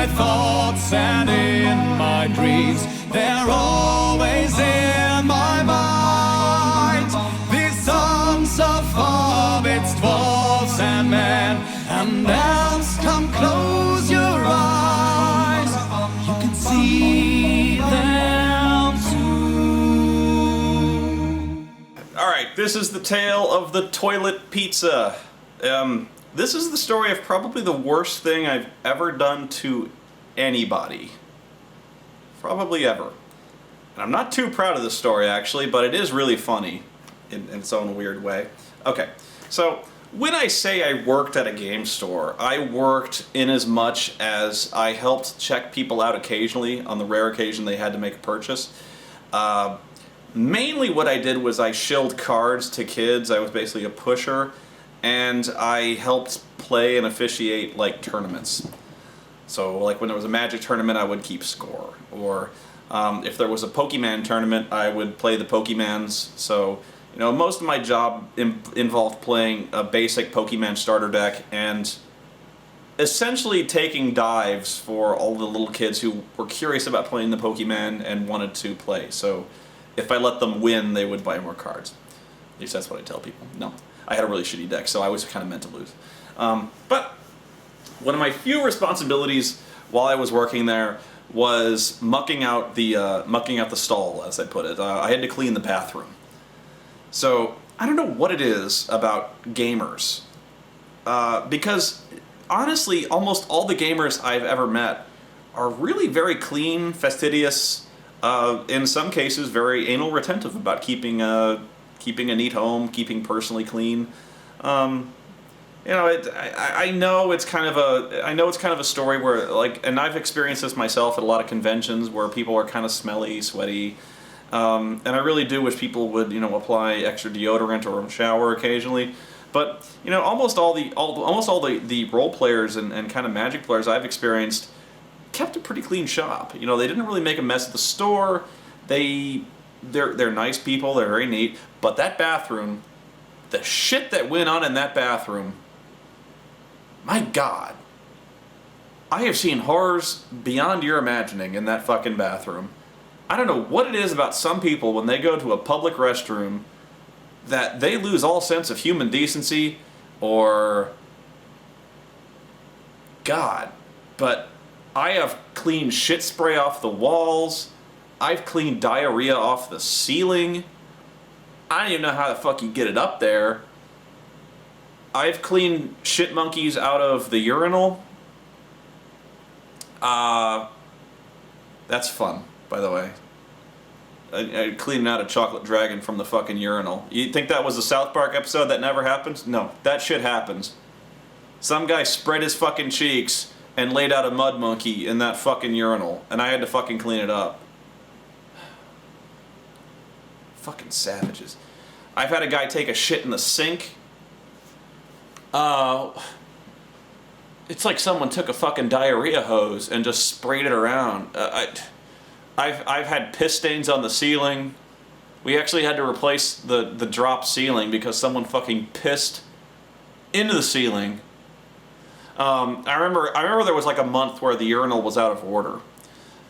my thoughts and in my dreams. They're always in my mind. These songs of hobbits, dwarves and men, and elves, come close your eyes. You can see them too. Alright, this is the tale of the toilet pizza. This is the story of probably the worst thing I've ever done to anybody. Probably ever. And I'm not too proud of this story, actually, but it is really funny in its own weird way. Okay, so when I say I worked at a game store, I worked in as much as I helped check people out occasionally on the rare occasion they had to make a purchase. Mainly what I did was I shilled cards to kids. I was basically a pusher, and I helped play and officiate like tournaments. So like when there was a Magic tournament, I would keep score. Or if there was a Pokemon tournament, I would play the Pokemans. So, you know, most of my job involved playing a basic Pokemon starter deck and essentially taking dives for all the little kids who were curious about playing the Pokemon and wanted to play. So if I let them win, they would buy more cards. At least that's what I tell people. No, I had a really shitty deck, so I was kind of meant to lose. But one of my few responsibilities while I was working there was mucking out the stall, as I put it. I had to clean the bathroom. So I don't know what it is about gamers, because honestly, almost all the gamers I've ever met are really very clean, fastidious, in some cases very anal retentive about keeping a neat home, keeping personally clean. You know, I know it's kind of a story where, like, and I've experienced this myself at a lot of conventions where people are kind of smelly, sweaty, and I really do wish people would, you know, apply extra deodorant or shower occasionally. But you know, almost all the role players and kind of Magic players I've experienced kept a pretty clean shop. You know, they didn't really make a mess at the store. They're nice people. They're very neat. But that bathroom, the shit that went on in that bathroom. My God, I have seen horrors beyond your imagining in that fucking bathroom. I don't know what it is about some people when they go to a public restroom that they lose all sense of human decency or God, but I have cleaned shit spray off the walls. I've cleaned diarrhea off the ceiling. I don't even know how the fuck you get it up there. I've cleaned shit monkeys out of the urinal. That's fun, by the way. I cleaned out a chocolate dragon from the fucking urinal. You think that was a South Park episode that never happens? No, that shit happens. Some guy spread his fucking cheeks and laid out a mud monkey in that fucking urinal, and I had to fucking clean it up. Fucking savages. I've had a guy take a shit in the sink. It's like someone took a fucking diarrhea hose and just sprayed it around. I've had piss stains on the ceiling. We actually had to replace the drop ceiling because someone fucking pissed into the ceiling. I remember there was like a month where the urinal was out of order,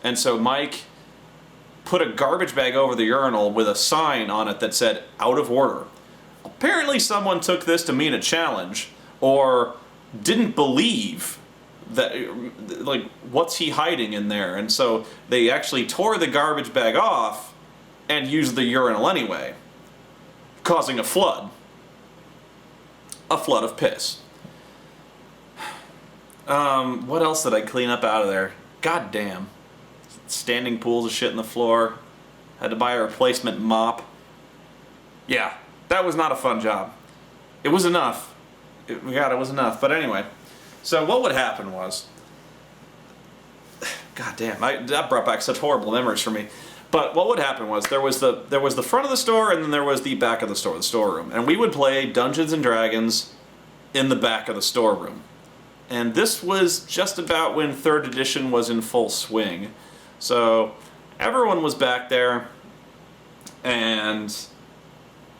and so Mike put a garbage bag over the urinal with a sign on it that said "out of order." Apparently, someone took this to mean a challenge, or didn't believe that, like, what's he hiding in there? And so they actually tore the garbage bag off and used the urinal anyway, causing a flood of piss. What else did I clean up out of there? God damn. Standing pools of shit in the floor. Had to buy a replacement mop. Yeah, that was not a fun job. It was enough. It was enough. But anyway, so what would happen was, God damn, that brought back such horrible memories for me. But what would happen was there was the front of the store, and then there was the back of the store, the storeroom, and we would play Dungeons and Dragons in the back of the storeroom. And this was just about when 3rd edition was in full swing, so everyone was back there, and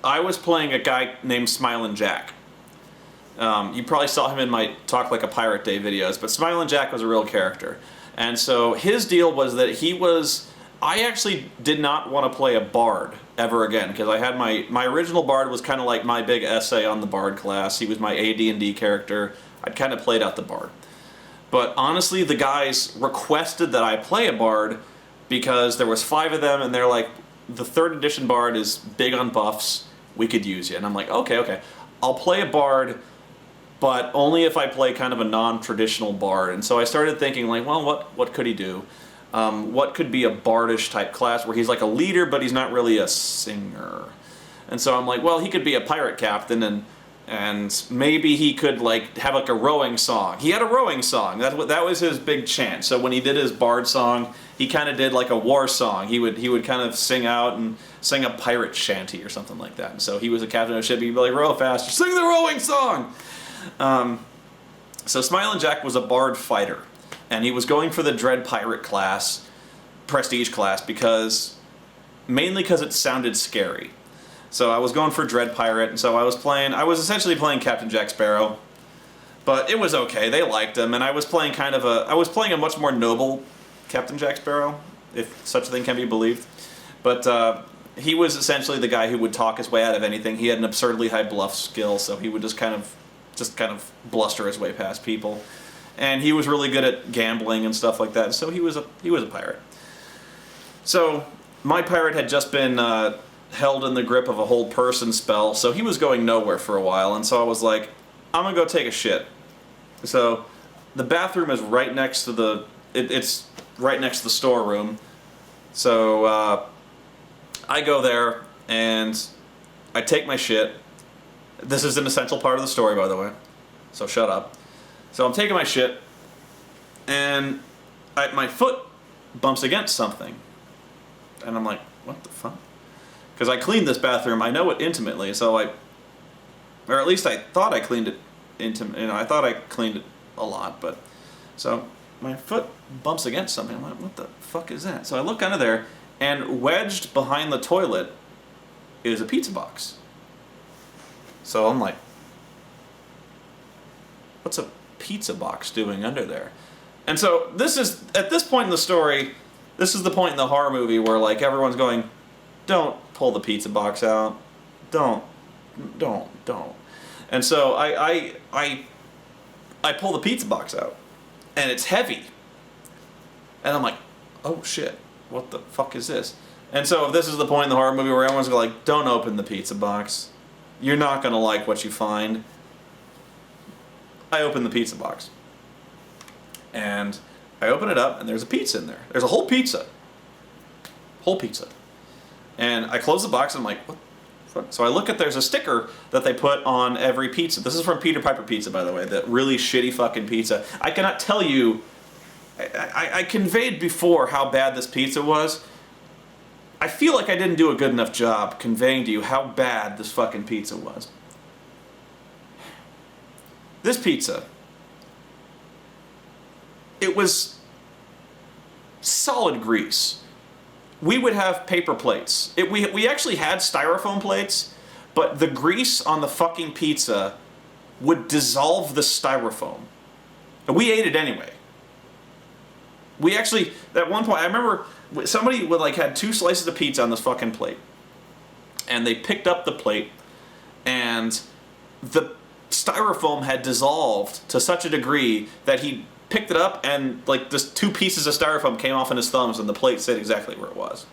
I was playing a guy named Smilin' Jack. You probably saw him in my Talk Like a Pirate Day videos, but Smiling Jack was a real character. And so his deal was that he was... I actually did not want to play a bard ever again, because I had my original bard was kind of like my big essay on the bard class. He was my AD&D character. I'd kind of played out the bard. But honestly, the guys requested that I play a bard because there was 5 of them, and they're like, the 3rd edition bard is big on buffs. We could use you. And I'm like, okay. I'll play a bard, but only if I play kind of a non-traditional bard. And so I started thinking, like, well, what could he do? What could be a bardish type class where he's like a leader, but he's not really a singer? And so I'm like, well, he could be a pirate captain, and maybe he could like have like a rowing song. He had a rowing song. That was his big chant. So when he did his bard song, he kind of did like a war song. He would kind of sing out and sing a pirate shanty or something like that. And so he was a captain of a ship. He'd be like, row faster, sing the rowing song. So Smiling Jack was a bard fighter, and he was going for the Dread Pirate class, prestige class, mainly because it sounded scary. So I was going for Dread Pirate, and so I was essentially playing Captain Jack Sparrow, but it was okay. They liked him, and I was playing a much more noble Captain Jack Sparrow, if such a thing can be believed. But he was essentially the guy who would talk his way out of anything. He had an absurdly high bluff skill, so he would just kind of bluster his way past people. And he was really good at gambling and stuff like that, so he was a pirate. So my pirate had just been held in the grip of a hold person spell, so he was going nowhere for a while, and so I was like, I'm gonna go take a shit. So the bathroom is right next to it's right next to the storeroom. So I go there and I take my shit. This is an essential part of the story, by the way, so shut up. So I'm taking my shit, and my foot bumps against something, and I'm like, what the fuck? Because I cleaned this bathroom, I know it intimately, or at least I thought I cleaned it I thought I cleaned it a lot, but, so my foot bumps against something. I'm like, what the fuck is that? So I look under there, and wedged behind the toilet is a pizza box. So I'm like, what's a pizza box doing under there? And so at this point in the story, this is the point in the horror movie where like everyone's going, don't pull the pizza box out, don't. And so I pull the pizza box out, and it's heavy, and I'm like, oh shit, what the fuck is this? And so this is the point in the horror movie where everyone's like, don't open the pizza box, you're not gonna like what you find. I open the pizza box, and I open it up, and there's a pizza in there. There's a whole pizza. And I close the box, and I'm like, what the fuck? So I look there's a sticker that they put on every pizza. This is from Peter Piper Pizza, by the way, that really shitty fucking pizza. I cannot tell you, I conveyed before how bad this pizza was. I feel like I didn't do a good enough job conveying to you how bad this fucking pizza was. This pizza, it was solid grease. We would have paper plates. We actually had styrofoam plates, but the grease on the fucking pizza would dissolve the styrofoam. And we ate it anyway. We actually, at one point, I remember somebody had 2 slices of pizza on this fucking plate. And they picked up the plate, and the styrofoam had dissolved to such a degree that he picked it up, and like just 2 pieces of styrofoam came off in his thumbs, and the plate stayed exactly where it was.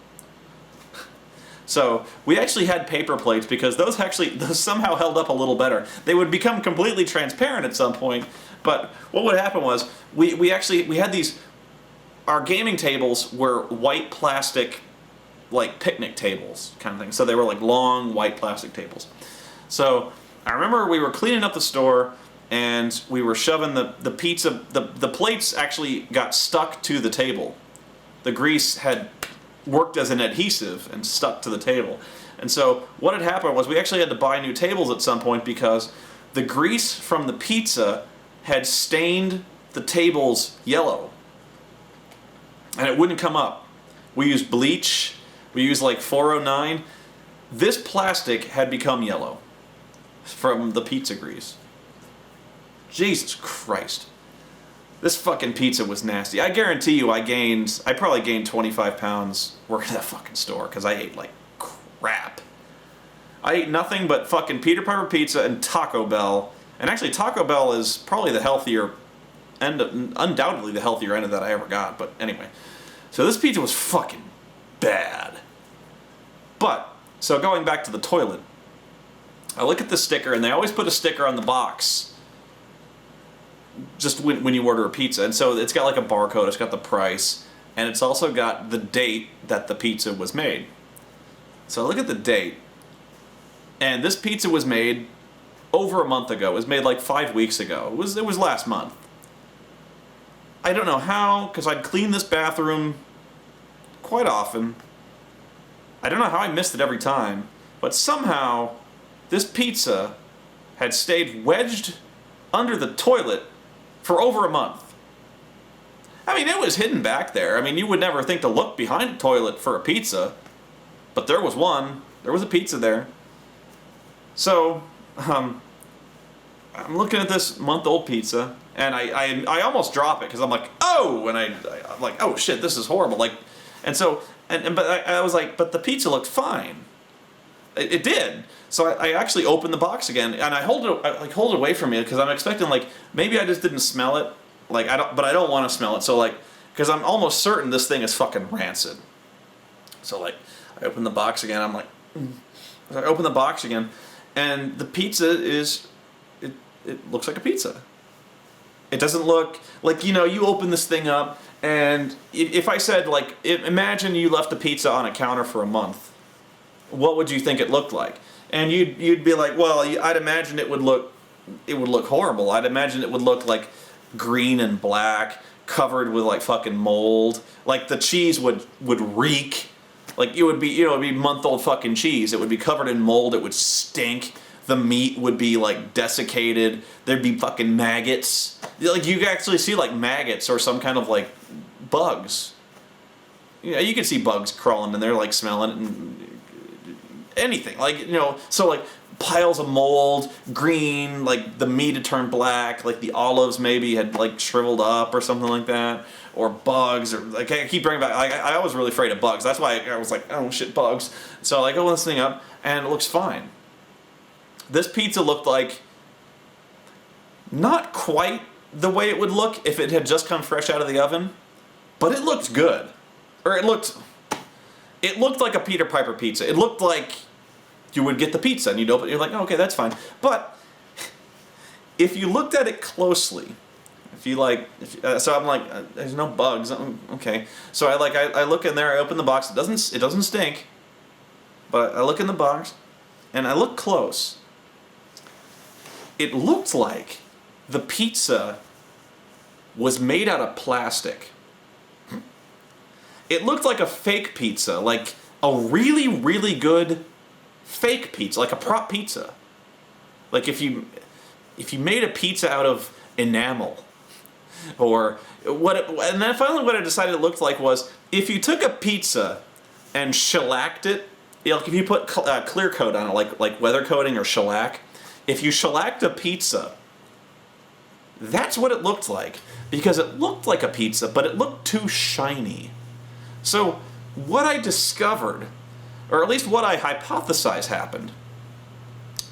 So we actually had paper plates because those somehow held up a little better. They would become completely transparent at some point, but what would happen was we had these. Our gaming tables were white plastic, like picnic tables kind of thing. So they were like long white plastic tables. So I remember we were cleaning up the store, and we were shoving the pizza, the plates actually got stuck to the table. The grease had worked as an adhesive and stuck to the table. And so what had happened was we actually had to buy new tables at some point because the grease from the pizza had stained the tables yellow. And it wouldn't come up. We used bleach, we used like 409. This plastic had become yellow from the pizza grease. Jesus Christ. This fucking pizza was nasty. I guarantee you I probably gained 25 pounds working at that fucking store because I ate like crap. I ate nothing but fucking Peter Piper pizza and Taco Bell. And actually Taco Bell is probably the healthier end, undoubtedly the healthier end of that I ever got. But anyway, so this pizza was fucking bad. But, so going back to the toilet, I look at the sticker and they always put a sticker on the box just when you order a pizza. And so it's got like a barcode, it's got the price, and it's also got the date that the pizza was made. So I look at the date, and this pizza was made over a month ago. It was made like 5 weeks ago. It was last month. I don't know how, because I'd clean this bathroom quite often. I don't know how I missed it every time, but somehow this pizza had stayed wedged under the toilet for over a month. I mean, it was hidden back there. I mean, you would never think to look behind a toilet for a pizza, but there was one. There was a pizza there. So, I'm looking at this month-old pizza, and I almost drop it because I'm like, oh, and I'm like, oh shit, this is horrible. Like, and so, but I was like, but the pizza looked fine. It did. So I actually opened the box again, and I hold it away from me because I'm expecting like maybe I just didn't smell it, like but I don't want to smell it. So like, because I'm almost certain this thing is fucking rancid. So like, I open the box again. I'm like, I open the box again, and the pizza is, it looks like a pizza. It doesn't look like, you know, you open this thing up, and if I said like, imagine you left a pizza on a counter for a month, what would you think it looked like? And you'd be like, well, I'd imagine it would look horrible. I'd imagine it would look like green and black, covered with like fucking mold. Like the cheese would reek. Like it would be, you know, it'd be month-old fucking cheese. It would be covered in mold. It would stink. The meat would be like desiccated. There'd be fucking maggots. Like you could actually see like maggots or some kind of like bugs. You know, you could see bugs crawling in there, like smelling it and anything, like, you know, so like piles of mold, green, like the meat had turned black, like the olives maybe had like shriveled up or something like that, or bugs, or like I keep bringing back, I was really afraid of bugs. That's why I was like, oh shit, bugs. So I open this thing up and it looks fine. This pizza looked like not quite the way it would look if it had just come fresh out of the oven, but it looked good, or it looked like a Peter Piper pizza. It looked like you would get the pizza and you'd open it, you're like, oh, okay, that's fine. But if you looked at it closely, so I'm like, there's no bugs, okay. So I look in there, I open the box, it doesn't stink, but I look in the box and I look close. It looked like the pizza was made out of plastic. It looked like a fake pizza, like a really, really good fake pizza, like a prop pizza. Like if you made a pizza out of enamel, or and then finally what I decided it looked like was if you took a pizza and shellacked it, like if you put clear coat on it, like weather coating or shellac, if you shellacked a pizza, that's what it looked like, because it looked like a pizza, but it looked too shiny. So what I discovered, or at least what I hypothesized happened,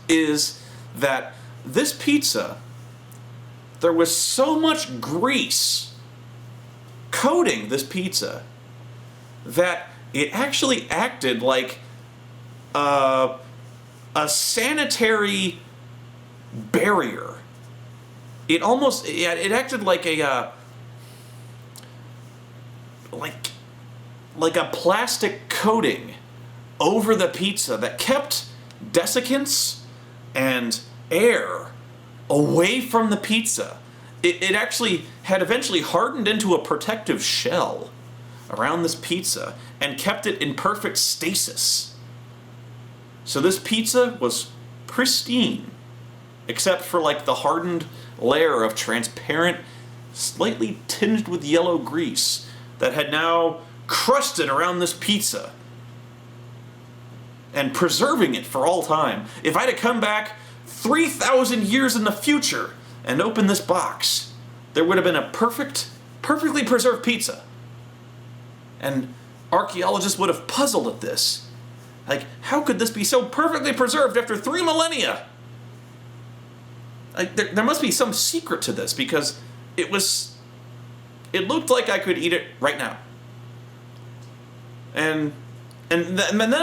is that this pizza, there was so much grease coating this pizza that it actually acted like a sanitary barrier. It acted like a like a plastic coating over the pizza that kept desiccants and air away from the pizza. It actually had eventually hardened into a protective shell around this pizza and kept it in perfect stasis. So this pizza was pristine, except for like the hardened layer of transparent, slightly tinged with yellow grease that had now crusted around this pizza and preserving it for all time. If I'd have come back 3,000 years in the future and opened this box, there would have been a perfectly preserved pizza. And archaeologists would have puzzled at this. Like, how could this be so perfectly preserved after 3 millennia? Like, there must be some secret to this, because it looked like I could eat it right now. And then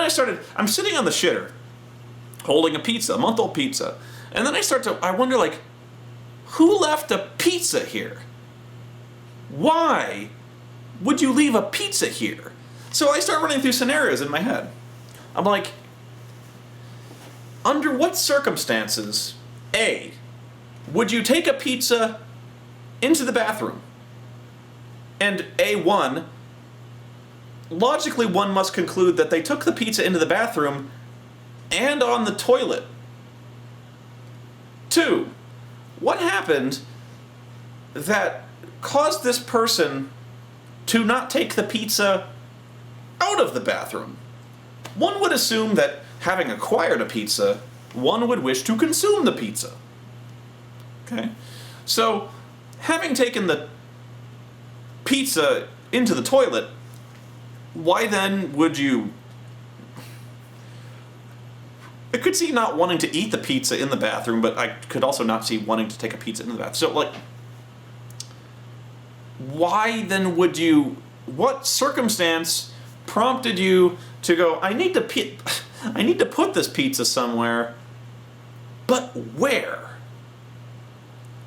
I'm sitting on the shitter, holding a pizza, a month-old pizza. And then I wonder, like, who left a pizza here? Why would you leave a pizza here? So I start running through scenarios in my head. I'm like, under what circumstances, A, would you take a pizza into the bathroom? And A1, logically one must conclude that they took the pizza into the bathroom and on the toilet. 2, what happened that caused this person to not take the pizza out of the bathroom? One would assume that, having acquired a pizza, one would wish to consume the pizza. Okay? So, having taken the pizza into the toilet, why then would you... I could see not wanting to eat the pizza in the bathroom, but I could also not see wanting to take a pizza into the bathroom. So, like, why then would you... What circumstance prompted you to go, I need to put this pizza somewhere, but where?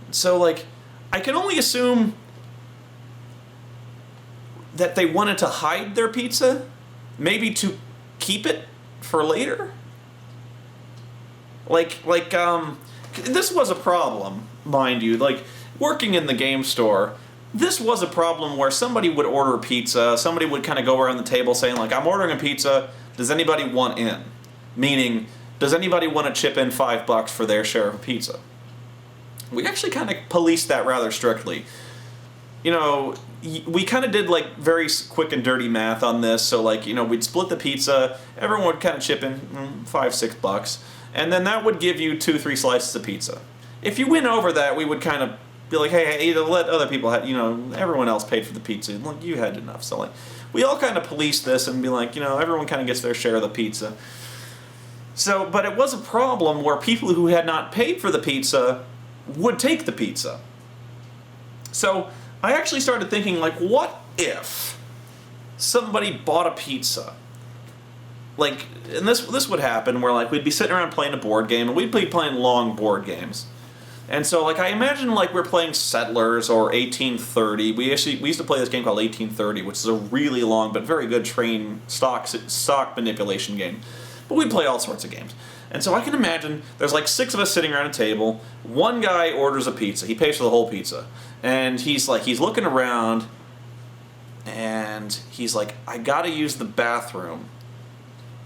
So, like, I can only assume that they wanted to hide their pizza, maybe to keep it for later. This was a problem, mind you. Like, working in the game store, this was a problem where somebody would order pizza, somebody would kind of go around the table saying, like, I'm ordering a pizza, does anybody want in? Meaning, does anybody want to chip in $5 for their share of a pizza? We actually kind of policed that rather strictly. You know, we kind of did, like, very quick and dirty math on this, so, like, you know, we'd split the pizza, everyone would kind of chip in $5-6, and then that would give you 2-3 slices of pizza. If you went over that, we would kind of be like, hey, let other people have, you know, everyone else paid for the pizza. Look, you had enough. So, like, we all kind of police this and be like, you know, everyone kind of gets their share of the pizza. So, but it was a problem where people who had not paid for the pizza would take the pizza. So, I actually started thinking, like, what if somebody bought a pizza? Like, and this would happen where, like, we'd be sitting around playing a board game, and we'd be playing long board games. And so, like, I imagine, like, we're playing Settlers or 1830. We used to play this game called 1830, which is a really long but very good train stock manipulation game. But we'd play all sorts of games. And so I can imagine there's, like, 6 of us sitting around a table. One guy orders a pizza. He pays for the whole pizza. And he's looking around, and he's like, I gotta use the bathroom.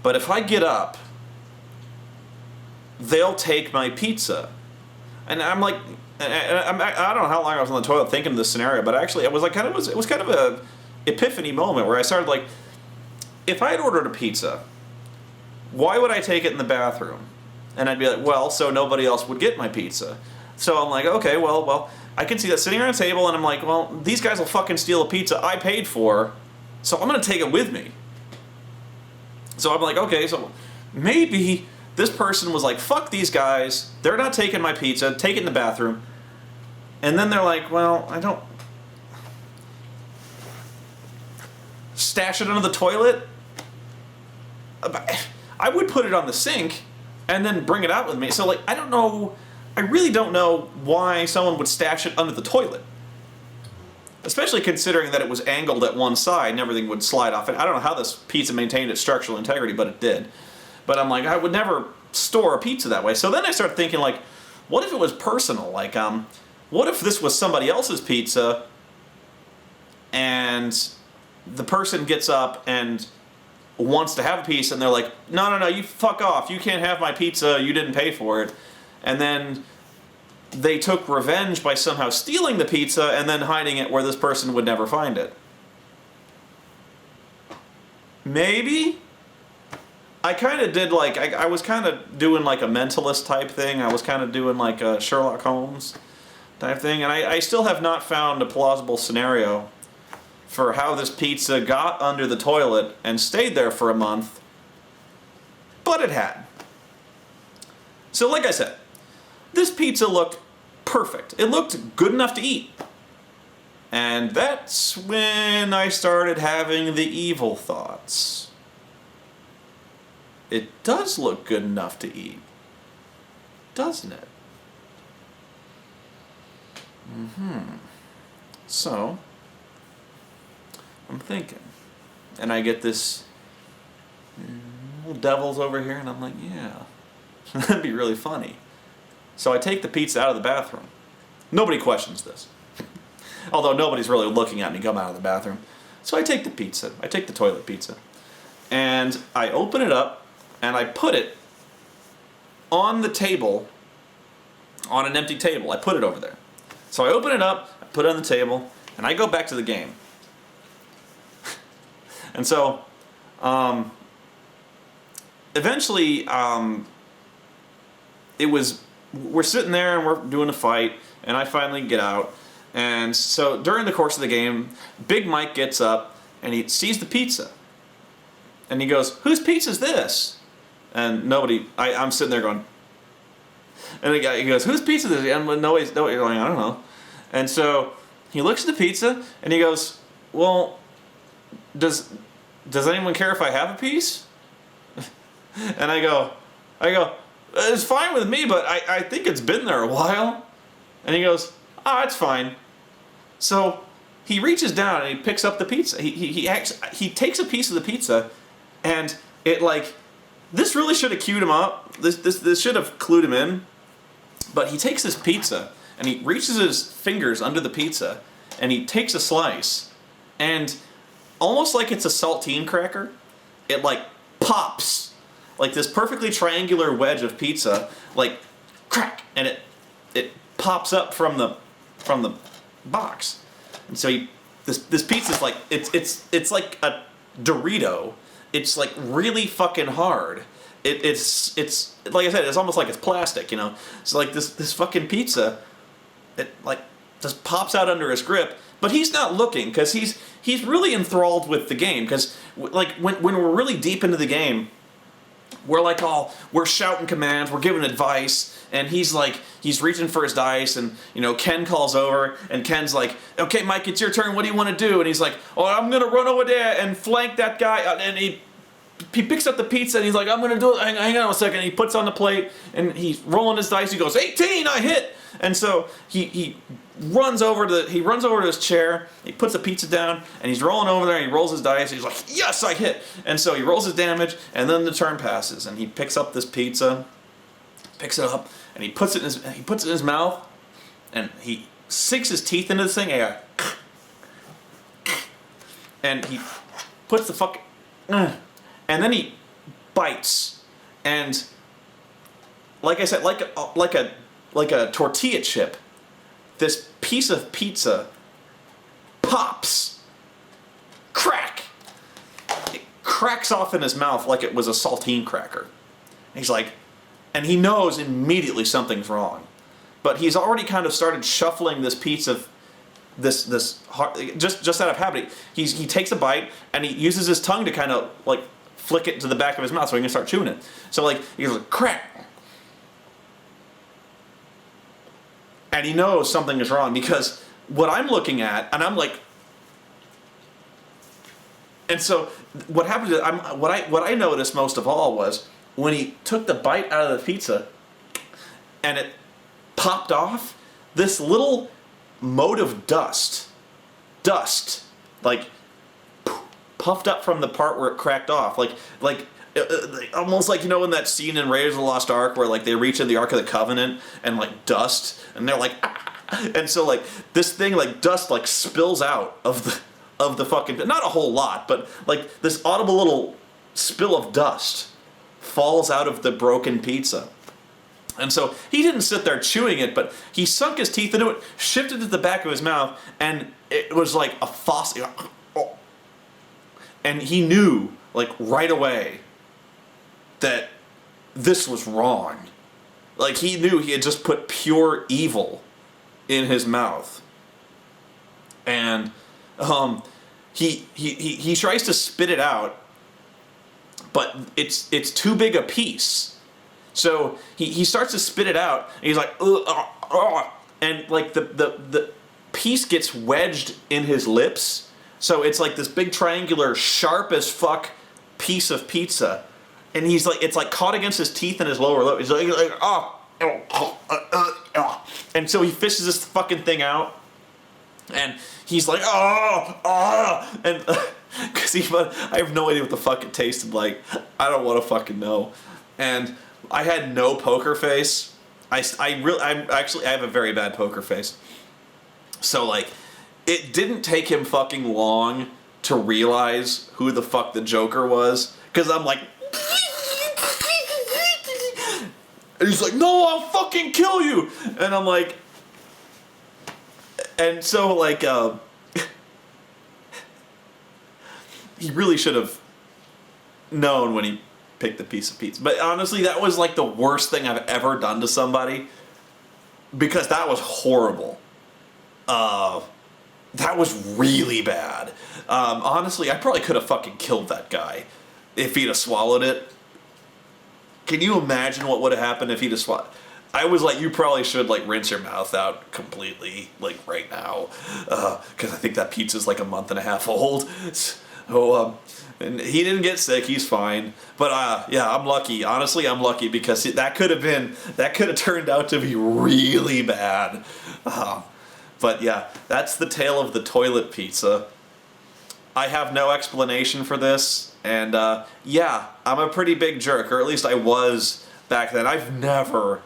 But if I get up, they'll take my pizza. And I'm like, I don't know how long I was on the toilet thinking of this scenario, but actually it was kind of a epiphany moment where I started, like, if I had ordered a pizza, why would I take it in the bathroom? And I'd be like, well, so nobody else would get my pizza. So I'm like, okay, well, I can see that sitting around a table, and I'm like, well, these guys will fucking steal a pizza I paid for, so I'm gonna take it with me. So I'm like, okay, so maybe this person was like, fuck these guys, they're not taking my pizza, take it in the bathroom. And then they're like, well, I don't... Stash it under the toilet? I would put it on the sink and then bring it out with me. So, like, I don't know, I really don't know why someone would stash it under the toilet. Especially considering that it was angled at one side and everything would slide off. And I don't know how this pizza maintained its structural integrity, but it did. But I'm like, I would never store a pizza that way. So then I start thinking, like, what if it was personal? Like, what if this was somebody else's pizza and the person gets up and wants to have a piece and they're like, no, you fuck off. You can't have my pizza. You didn't pay for it. And then they took revenge by somehow stealing the pizza and then hiding it where this person would never find it. Maybe? I kind of did, like, I was kind of doing like a mentalist type thing. I was kind of doing like a Sherlock Holmes. type thing. And I still have not found a plausible scenario for how this pizza got under the toilet and stayed there for a month, but it had. So like I said, this pizza looked perfect. It looked good enough to eat. And that's when I started having the evil thoughts. It does look good enough to eat, doesn't it? So, I'm thinking. And I get this little devil's over here, and I'm like, yeah, that'd be really funny. So I take the pizza out of the bathroom. Nobody questions this. Although nobody's really looking at me come out of the bathroom. So I take the pizza. I take the toilet pizza. And I open it up, and I put it on the table, on an empty table. I put it over there. So I open it up, I put it on the table, and I go back to the game. And so, eventually, we're sitting there and we're doing a fight, and I finally get out. And so during the course of the game, Big Mike gets up and he sees the pizza. And he goes, "Whose pizza is this?" And I'm sitting there going, and the guy, he goes, "Whose pizza is this?" And nobody's going, "I don't know." And so he looks at the pizza and he goes, "Well, does anyone care if I have a piece?" And I go, "It's fine with me, but I think it's been there a while." And he goes, "Oh, it's fine." So he reaches down and he picks up the pizza. He takes a piece of the pizza, and it this really should have cued him up. This should have clued him in. But he takes this pizza and he reaches his fingers under the pizza and he takes a slice, and almost like it's a saltine cracker, it pops like this perfectly triangular wedge of pizza, crack, and it pops up from the box. And so this pizza's it's like a Dorito. It's really fucking hard. It's like I said, it's almost like it's plastic, you know. So this fucking pizza, it just pops out under his grip. But he's not looking, because he's really enthralled with the game. Because when we're really deep into the game, we're shouting commands, we're giving advice, and he's reaching for his dice, and Ken calls over, and Ken's like, "Okay, Mike, it's your turn. What do you want to do?" And he's like, "Oh, I'm gonna run over there and flank that guy." And he picks up the pizza and he's like, "I'm gonna do it. Hang on a second." He puts on the plate and he's rolling his dice. He goes, "18, I hit." And so he runs over to his chair. He puts the pizza down and he's rolling over there. And he rolls his dice. He's like, "Yes, I hit." And so he rolls his damage, and then the turn passes, and he picks up this pizza, picks it up, and he puts it in his mouth, and he sinks his teeth into this thing, and he puts the fucking, and then he bites, and like I said, like a tortilla chip, this piece of pizza pops, crack. It cracks off in his mouth like it was a saltine cracker. He's like, and he knows immediately something's wrong, but he's already kind of started shuffling this piece of this just out of habit. He takes a bite and he uses his tongue to kind of flick it to the back of his mouth so he can start chewing it. So he's like, crack. And he knows something is wrong, because what I'm looking at, and I'm like, and so what happened is, what I noticed most of all was when he took the bite out of the pizza and it popped off, this little mote of dust, puffed up from the part where it cracked off, almost in that scene in Raiders of the Lost Ark where they reach in the Ark of the Covenant and dust, and they're like, ah! And so this thing dust spills out of the fucking, not a whole lot, but this audible little spill of dust falls out of the broken pizza. And so he didn't sit there chewing it, but he sunk his teeth into it, shifted it to the back of his mouth, and it was like a faucet. And he knew right away that this was wrong. He knew he had just put pure evil in his mouth, and he tries to spit it out, but it's too big a piece. So he starts to spit it out, and he's like, and like the piece gets wedged in his lips. So it's like this big triangular, sharp as fuck piece of pizza, and he's like, it's like caught against his teeth and his lower lip. He's like and so he fishes this fucking thing out, and he's like, and because I have no idea what the fuck it tasted like. I don't want to fucking know. And I had no poker face. I have a very bad poker face. So like, it didn't take him fucking long to realize who the fuck the Joker was, because I'm like, and he's like, no, I'll fucking kill you, and I'm like, and so like, he really should have known when he picked the piece of pizza. But honestly, that was like the worst thing I've ever done to somebody, because that was horrible. That was really bad. Honestly, I probably could have fucking killed that guy if he'd have swallowed it. Can you imagine what would have happened if he'd have swallowed? I was like, you probably should like rinse your mouth out completely, like right now, because I think that pizza's like a month and a half old. So, and he didn't get sick, he's fine. But yeah, I'm lucky. Honestly, I'm lucky, because that could have turned out to be really bad. But yeah, that's the tale of the toilet pizza. I have no explanation for this, and yeah, I'm a pretty big jerk, or at least I was back then. I've never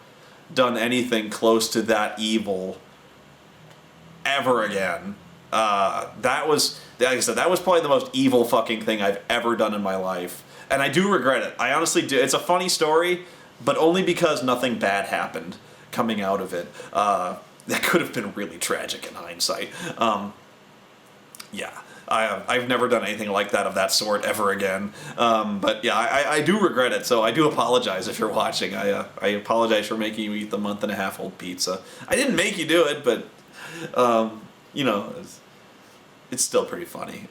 done anything close to that evil ever again. That was, like I said, that was probably the most evil fucking thing I've ever done in my life, and I do regret it. I honestly do. It's a funny story, but only because nothing bad happened coming out of it. That could have been really tragic in hindsight. Yeah, I've never done anything like that of that sort ever again. But yeah, I do regret it, so I do apologize if you're watching. I apologize for making you eat the month and a half old pizza. I didn't make you do it, but you know, it's still pretty funny.